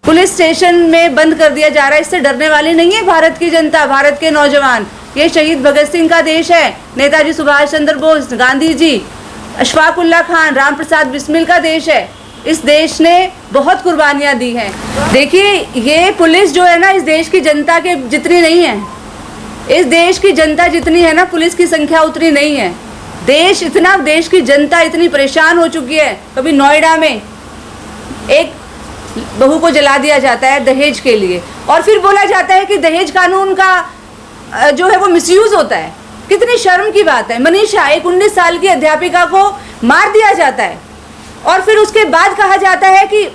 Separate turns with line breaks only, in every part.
Police station में बंद कर दिया जा रहा है, इससे डरने वाली नहीं है भारत की जनता, भारत के नौजवान। ये शहीद भगत सिंह का देश है, नेताजी सुभाष चंद्र बोस, गांधी जी, अशफाक उल्लाह खान, राम प्रसाद बिस्मिल का देश है। इस देश ने बहुत कुर्बानियां दी हैं। देखिए, ये पुलिस जो है ना, इस देश की जनता के जितनी नहीं है। इस देश की जनता जितनी है ना, पुलिस की संख्या उतनी नहीं है। देश की जनता इतनी परेशान हो चुकी है। कभी नोएडा में एक बहू को जला दिया जाता है दहेज के लिए, और फिर बोला जाता है कि दहेज कानून का जो है वो मिसयूज होता है। कितनी शर्म की बात है। मनीषा, एक 19 साल की अध्यापिका को मार दिया जाता है, और फिर उसके बाद कहा जाता है कि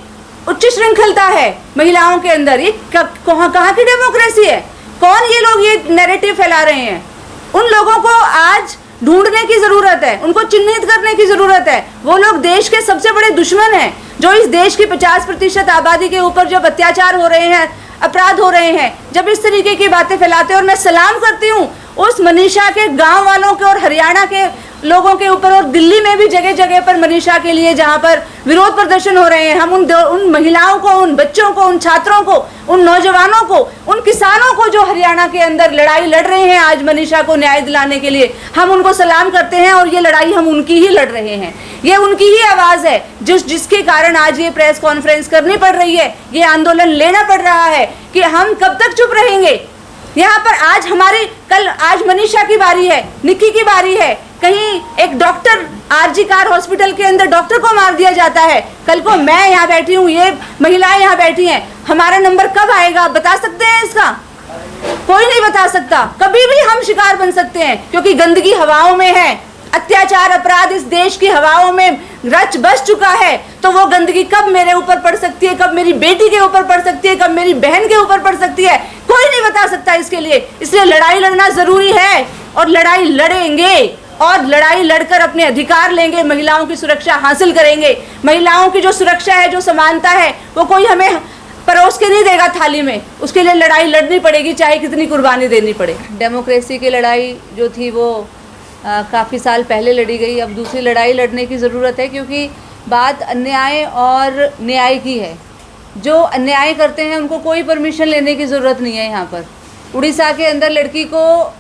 उच्च श्रृंखलता है महिलाओं के अंदर। ये कहाँ की डेमोक्रेसी है? कौन ये लोग ये नैरेटिव फैला रहे हैं? उन लोगों को आज ढूंढने की जरूरत है, उनको चिन्हित करने की जरूरत है। वो लोग देश के सबसे बड़े दुश्मन हैं, जो इस देश की 50% आबादी के ऊपर जब अत्याचार हो रहे हैं, अपराध हो रहे हैं, जब इस तरीके की बातें फैलाते हैं। और मैं सलाम करती हूँ उस मनीषा के गांव वालों के और हरियाणा के लोगों के ऊपर, और दिल्ली में भी जगह जगह पर मनीषा के लिए जहां पर विरोध प्रदर्शन हो रहे हैं। हम उन महिलाओं को, उन बच्चों को, उन छात्रों को, उन नौजवानों को, उन किसानों को जो हरियाणा के अंदर लड़ाई लड़ रहे हैं आज मनीषा को न्याय दिलाने के लिए, हम उनको सलाम करते हैं। और ये लड़ाई हम उनकी ही लड़ रहे हैं, ये उनकी ही आवाज़ है जिसके कारण आज ये प्रेस कॉन्फ्रेंस करनी पड़ रही है, ये आंदोलन लेना पड़ रहा है कि हम कब तक चुप रहेंगे। यहाँ पर आज मनीषा की बारी है, निक्की की बारी है। कहीं एक डॉक्टर, आरजी कार हॉस्पिटल के अंदर डॉक्टर को मार दिया जाता है। कल को मैं यहाँ बैठी हूँ, ये महिलाएं यहाँ बैठी हैं, हमारा नंबर कब आएगा बता सकते हैं? इसका कोई नहीं बता सकता। कभी भी हम शिकार बन सकते हैं, क्योंकि गंदगी हवाओं में है, अत्याचार, अपराध इस देश की हवाओं में रच बस चुका है। तो वो गंदगी कब मेरे ऊपर पड़ सकती है, कब मेरी बेटी के ऊपर पड़ सकती है, कब मेरी बहन के ऊपर पड़ सकती है, कोई नहीं बता सकता इसके लिए। इसलिए लड़ाई लड़ना जरूरी है, और लड़ाई लड़ेंगे, और लड़ाई लड़कर अपने अधिकार लेंगे, महिलाओं की सुरक्षा हासिल करेंगे। महिलाओं की जो सुरक्षा है, जो समानता है, वो कोई हमें परोस के नहीं देगा थाली में। उसके लिए लड़ाई लड़नी पड़ेगी, चाहे कितनी कुर्बानी देनी पड़े। डेमोक्रेसी की लड़ाई जो थी वो काफ़ी साल पहले लड़ी गई। अब दूसरी लड़ाई लड़ने की ज़रूरत है, क्योंकि बात अन्याय और न्याय की है। जो अन्याय करते हैं उनको कोई परमिशन लेने की ज़रूरत नहीं है। यहाँ पर उड़ीसा के अंदर लड़की को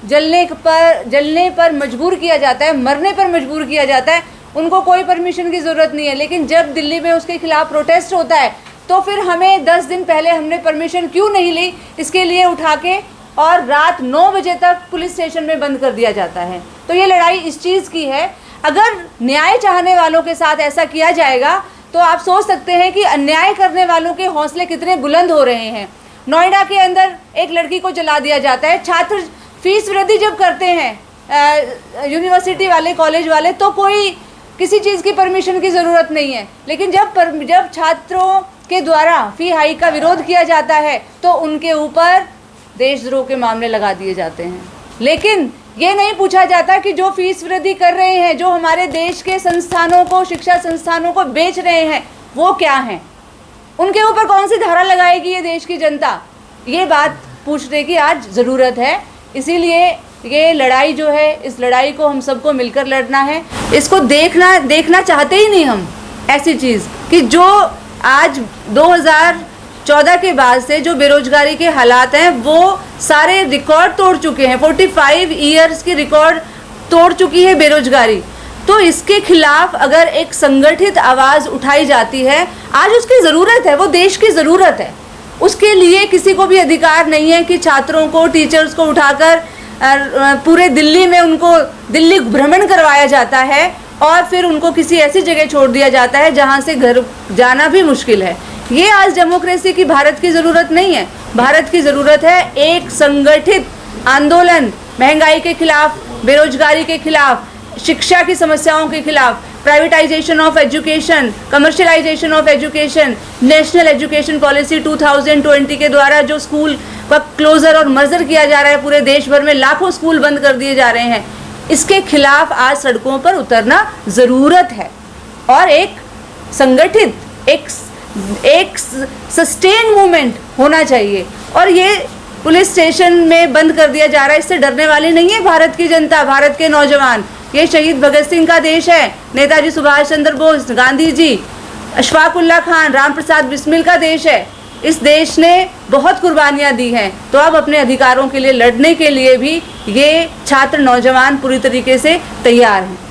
जलने पर मजबूर किया जाता है, मरने पर मजबूर किया जाता है, उनको कोई परमिशन की ज़रूरत नहीं है। लेकिन जब दिल्ली में उसके खिलाफ प्रोटेस्ट होता है, तो फिर हमें 10 दिन पहले हमने परमिशन क्यों नहीं ली, इसके लिए उठा के और रात 9 बजे तक पुलिस स्टेशन में बंद कर दिया जाता है। तो ये लड़ाई इस चीज़ की है। अगर न्याय चाहने वालों के साथ ऐसा किया जाएगा, तो आप सोच सकते हैं कि अन्याय करने वालों के हौसले कितने बुलंद हो रहे हैं। नोएडा के अंदर एक लड़की को जला दिया जाता है। छात्र फीस वृद्धि जब करते हैं यूनिवर्सिटी वाले, कॉलेज वाले, तो कोई किसी चीज़ की परमिशन की ज़रूरत नहीं है। लेकिन जब छात्रों के द्वारा फ़ी हाइक का विरोध किया जाता है, तो उनके ऊपर देशद्रोह के मामले लगा दिए जाते हैं। लेकिन ये नहीं पूछा जाता कि जो फीस वृद्धि कर रहे हैं, जो हमारे देश के संस्थानों को, शिक्षा संस्थानों को बेच रहे हैं, वो क्या हैं, उनके ऊपर कौन सी धारा लगाएगी ये देश की जनता। ये बात पूछने की आज ज़रूरत है। इसीलिए ये लड़ाई जो है, इस लड़ाई को हम सबको मिलकर लड़ना है। इसको देखना चाहते ही नहीं हम ऐसी चीज़ कि जो आज 2014 के बाद से जो बेरोजगारी के हालात हैं, वो सारे रिकॉर्ड तोड़ चुके हैं। 45 ईयर्स की रिकॉर्ड तोड़ चुकी है बेरोजगारी। तो इसके खिलाफ अगर एक संगठित आवाज़ उठाई जाती है, आज उसकी ज़रूरत है, वो देश की ज़रूरत है। उसके लिए किसी को भी अधिकार नहीं है कि छात्रों को, टीचर्स को उठाकर पूरे दिल्ली में उनको दिल्ली भ्रमण करवाया जाता है, और फिर उनको किसी ऐसी जगह छोड़ दिया जाता है जहाँ से घर जाना भी मुश्किल है। ये आज डेमोक्रेसी की भारत की ज़रूरत नहीं है। भारत की ज़रूरत है एक संगठित आंदोलन, महंगाई के खिलाफ, बेरोजगारी के खिलाफ, शिक्षा की समस्याओं के खिलाफ, privatisation of education, commercialisation of education, national education policy 2020 के द्वारा जो स्कूल का क्लोजर और मर्जर किया जा रहा है, पूरे देश भर में लाखों स्कूल बंद कर दिए जा रहे हैं, इसके खिलाफ आज सड़कों पर उतरना ज़रूरत है। और एक संगठित, एक सस्टेन मूवमेंट होना चाहिए। और ये पुलिस स्टेशन में बंद कर दिया जा रहा है, इससे डरने वाली नहीं है भारत की जनता, भारत के नौजवान। ये शहीद भगत सिंह का देश है, नेताजी सुभाष चंद्र बोस, गांधी जी, अशफाक उल्लाह खान, राम प्रसाद बिस्मिल का देश है। इस देश ने बहुत कुर्बानियां दी हैं, तो अब अपने अधिकारों के लिए लड़ने के लिए भी ये छात्र नौजवान पूरी तरीके से तैयार हैं।